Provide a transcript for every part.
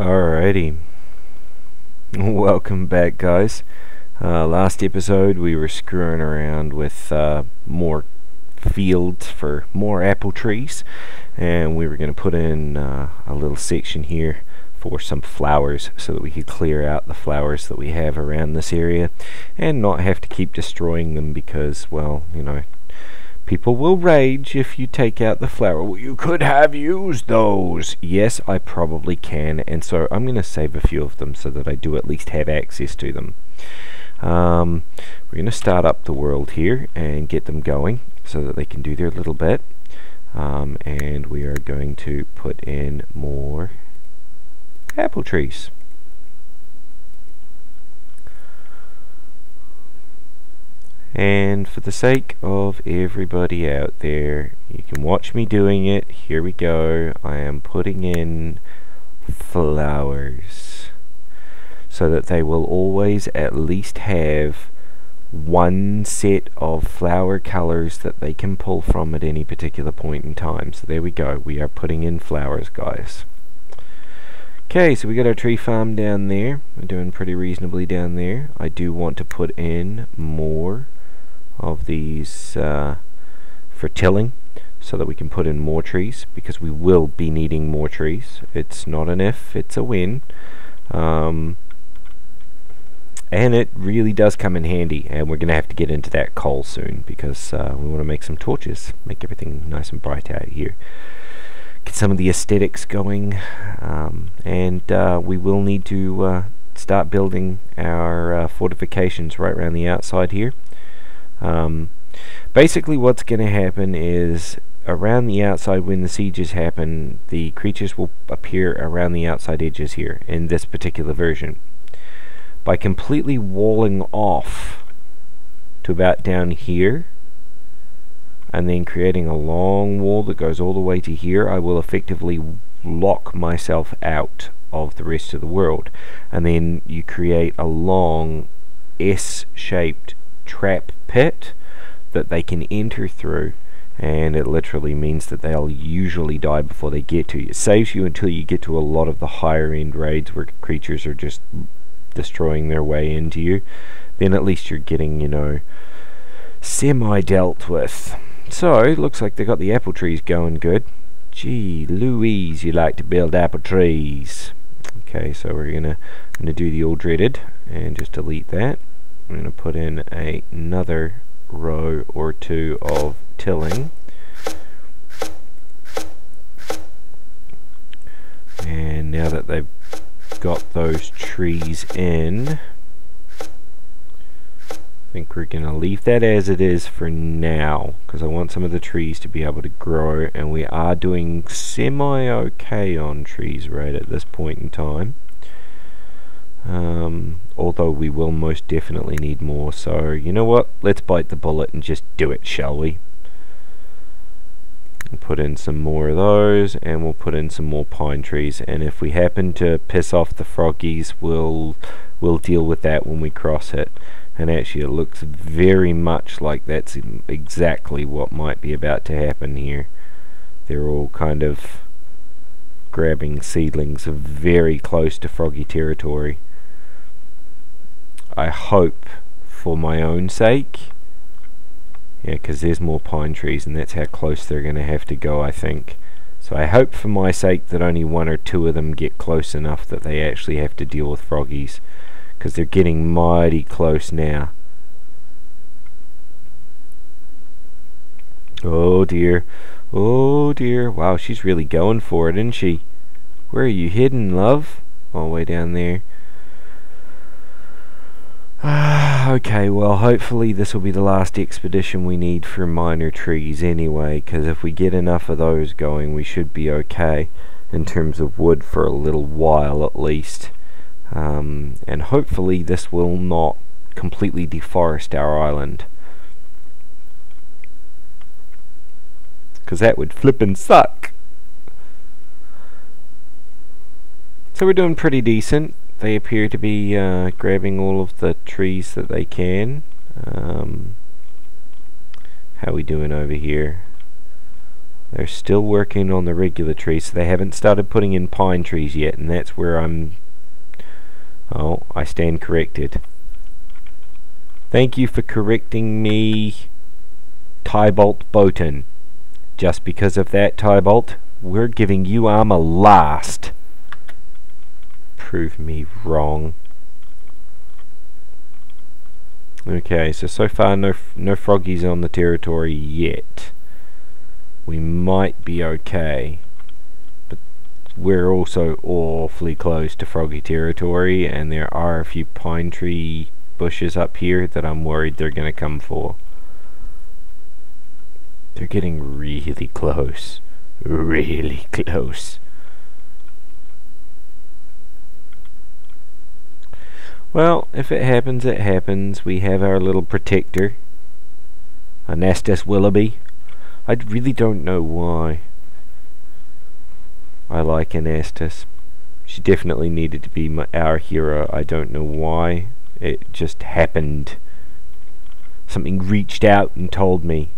Alrighty, welcome back, guys. Last episode we were screwing around with more fields for more apple trees, and we were going to put in a little section here for some flowers so that we could clear out the flowers that we have around this area and not have to keep destroying them because, well, you know, people will rage if you take out the flower. Well, you could have used those. Yes, I probably can, and so I'm going to save a few of them so that I do at least have access to them. We're going to start up the world here and get them going so that they can do their little bit. And we are going to put in more apple trees. And for the sake of everybody out there, you can watch me doing it. Here we go. I am putting in flowers so that they will always at least have one set of flower colors that they can pull from at any particular point in time. So there we go. We are putting in flowers, guys. Okay, so we got our tree farm down there. We're doing pretty reasonably down there. I do want to put in more of these for tilling so that we can put in more trees, because we will be needing more trees. It's not an if, it's a when. And it really does come in handy, and we're going to have to get into that coal soon because we want to make some torches, make everything nice and bright out here, get some of the aesthetics going, and we will need to start building our fortifications right around the outside here. Basically what's going to happen is around the outside, when the sieges happen, the creatures will appear around the outside edges here in this particular version. By completely walling off to about down here and then creating a long wall that goes all the way to here, I will effectively lock myself out of the rest of the world. And then you create a long S-shaped trap pit that they can enter through, and it literally means that they'll usually die before they get to you. It saves you until you get to a lot of the higher end raids where creatures are just destroying their way into you. Then at least you're getting, you know, semi-dealt with. So, it looks like they got the apple trees going good. Gee Louise, you like to build apple trees. Okay, so we're gonna do the all dreaded and just delete that. I'm going to put in another row or two of tilling. And now that they've got those trees in, I think we're going to leave that as it is for now, because I want some of the trees to be able to grow, and we are doing semi-okay on trees right at this point in time. Although we will most definitely need more, so you know what, let's bite the bullet and just do it, shall we? We'll put in some more of those, and we'll put in some more pine trees, and if we happen to piss off the froggies, we'll deal with that when we cross it. And actually it looks very much like that's exactly what might be about to happen here. They're all kind of grabbing seedlings very close to froggy territory. I hope, for my own sake, yeah, because there's more pine trees and that's how close they're going to have to go, I think. So I hope for my sake that only one or two of them get close enough that they actually have to deal with froggies, because they're getting mighty close now. Oh dear, oh dear. Wow, she's really going for it, isn't she? Where are you hidden, love? All the way down there. Okay, well, hopefully this will be the last expedition we need for minor trees anyway, because if we get enough of those going, we should be okay in terms of wood for a little while at least. And hopefully this will not completely deforest our island, because that would flippin' suck. So we're doing pretty decent. They appear to be grabbing all of the trees that they can. How we doing over here? They're still working on the regular trees, so they haven't started putting in pine trees yet, and that's where I'm... Oh, I stand corrected. Thank you for correcting me, Tybalt Bowton. Just because of that, Tybalt, we're giving you armor last. Prove me wrong. Okay, so far no froggies on the territory yet. We might be okay, but we're also awfully close to froggy territory, and there are a few pine tree bushes up here that I'm worried they're going to come for. They're getting really close. Really close. Well, if it happens, it happens. We have our little protector, Anastas Willoughby. I really don't know why I like Anastas. She definitely needed to be our hero. I don't know why. It just happened. Something reached out and told me.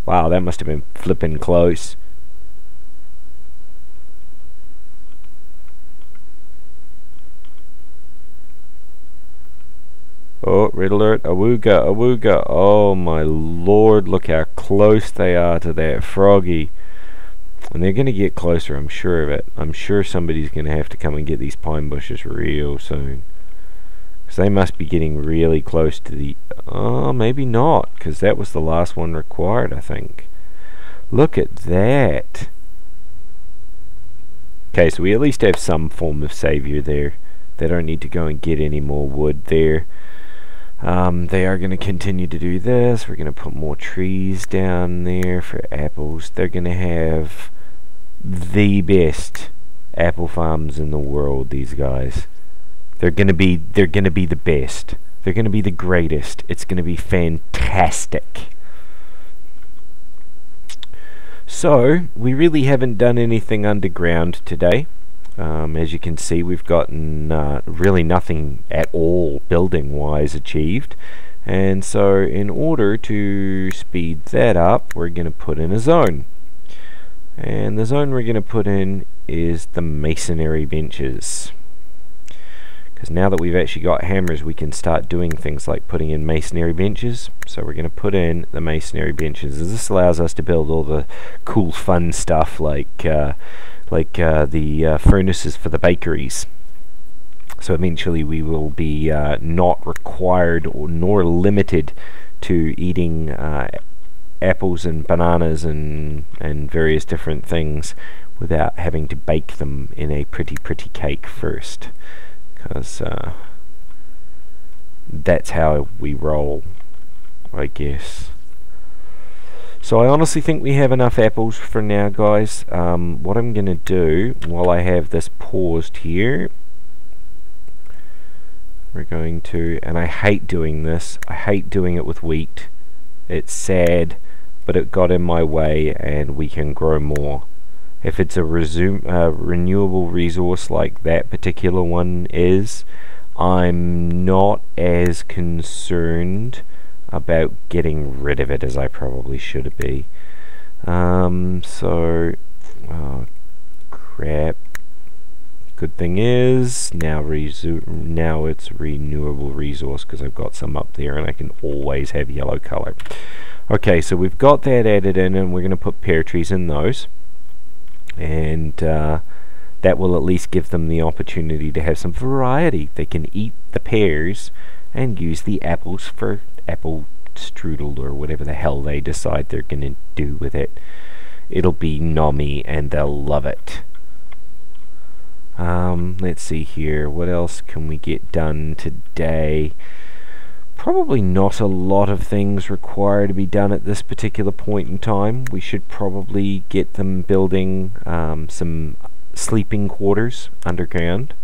Wow, that must have been flippin' close. Oh, red alert, awooga, awooga. Oh my lord, look how close they are to that froggy. And they're going to get closer, I'm sure of it. I'm sure somebody's going to have to come and get these pine bushes real soon. Because they must be getting really close to the... Oh, maybe not, because that was the last one required, I think. Look at that. Okay, so we at least have some form of savior there. They don't need to go and get any more wood there. They are going to continue to do this. We're going to put more trees down there for apples. They're going to have the best apple farms in the world, these guys. They're going to be the best. They're going to be the greatest. It's going to be fantastic. So, we really haven't done anything underground today. As you can see, we've gotten really nothing at all building-wise achieved. And so, in order to speed that up, we're going to put in a zone. And the zone we're going to put in is the masonry benches. Because now that we've actually got hammers, we can start doing things like putting in masonry benches. So we're going to put in the masonry benches. This allows us to build all the cool, fun stuff like the furnaces for the bakeries. So eventually we will be not required nor limited to eating apples and bananas and various different things without having to bake them in a pretty cake first. Because that's how we roll, I guess. So I honestly think we have enough apples for now, guys. What I'm going to do, while I have this paused here, we're going to, and I hate doing this, I hate doing it with wheat. It's sad, but it got in my way and we can grow more. If it's a renewable resource like that particular one is, I'm not as concerned about getting rid of it as I probably should be. Oh crap. Good thing is, now it's renewable resource because I've got some up there and I can always have yellow color. Okay, so we've got that added in and we're going to put pear trees in those. And that will at least give them the opportunity to have some variety. They can eat the pears and use the apples for apple strudel or whatever the hell they decide they're going to do with it. It'll be nommy and they'll love it. Let's see here. What else can we get done today? Probably not a lot of things require to be done at this particular point in time. We should probably get them building some sleeping quarters underground,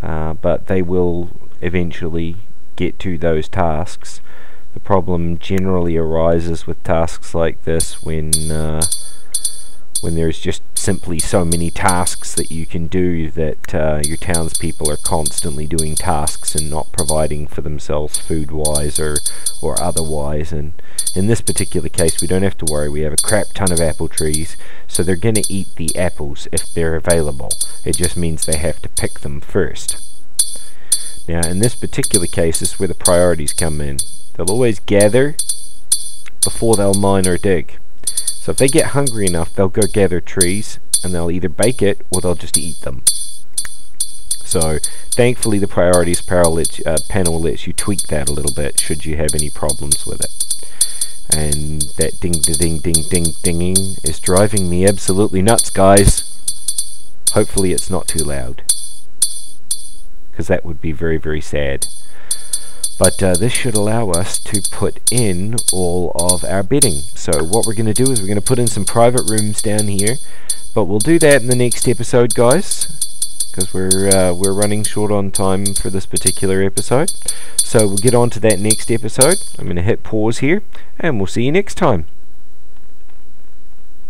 but they will eventually get to those tasks. The problem generally arises with tasks like this when when there's just simply so many tasks that you can do that your townspeople are constantly doing tasks and not providing for themselves food-wise or otherwise. And in this particular case, we don't have to worry. We have a crap ton of apple trees, so they're going to eat the apples if they're available. It just means they have to pick them first. Now, in this particular case, this is where the priorities come in. They'll always gather before they'll mine or dig. So if they get hungry enough, they'll go gather trees, and they'll either bake it or they'll just eat them. So thankfully the priorities panel lets you tweak that a little bit should you have any problems with it. And that ding ding ding ding dinging is driving me absolutely nuts, guys. Hopefully it's not too loud, because that would be very, very sad. But this should allow us to put in all of our bedding. So what we're going to do is we're going to put in some private rooms down here, but we'll do that in the next episode, guys, because we're running short on time for this particular episode. So we'll get on to that next episode. I'm going to hit pause here, and we'll see you next time.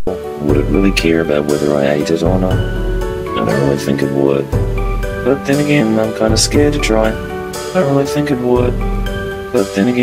Would it really care about whether I ate it or not? I don't really think it would. But then again, I'm kind of scared to try. I don't really think it would. But then again...